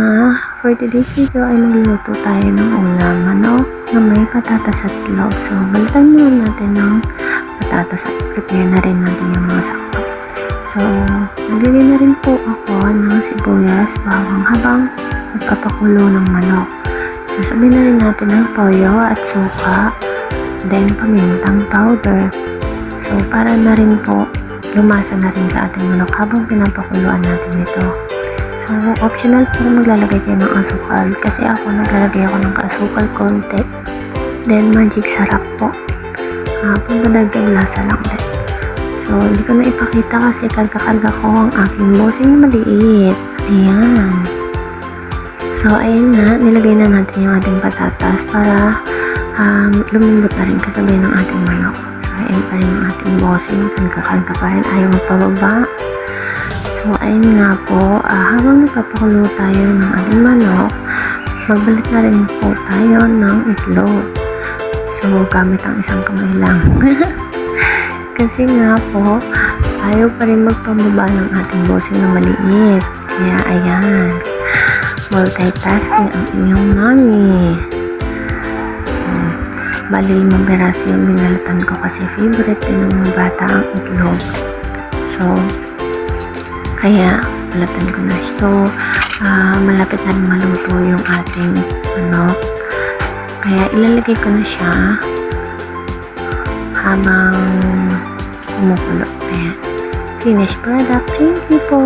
For today's video ay magluluto tayo ng ulam manok na may patatas at itlog. So, balitan muna natin ng patatas at prepare na rin natin yung mga sakto. So, naglagay na rin po ako ng sibuyas, bawang habang magpapakulo ng manok. So, sabihin na rin natin ng toyo at suka, then pamintang powder. So, para na rin po lumasa na rin sa ating manok habang pinapakuluan natin ito. So, optional po maglalagay kayo ng asukal kasi ako naglalagay ako ng asukal konti. Then, magic sarap po. Pagdadagdag lasa lang din. So, hindi ko na ipakita kasi karga-karga ko ang aking bossing na maliit. Ayan. So, ayan na. Nilagay na natin yung ating patatas para lumambot na rin kasabay ng ating manok. So, ayan pa rin yung ating bossing. Karga-karga pa rin. Ayaw magpababa. So, ayun nga po, habang nagpapakulo tayo ng ating manok, magbalit na rin po tayo ng itlog. So, gamit ang isang kamay lang. Kasi nga po, ayaw pa rin magpababa ng ating bossing na maliit. Kaya, ayan, multitasking ang iyong mami. Bali, 5 piraso yung binalatan ko kasi favorite din ng mga bata ang itlog. So, kaya, balatan ko na. So, malapit na rin maluto yung ating manok. Kaya, ilalagay ko na siya habang kumukulo. Ayan. Finished product. Thank you po.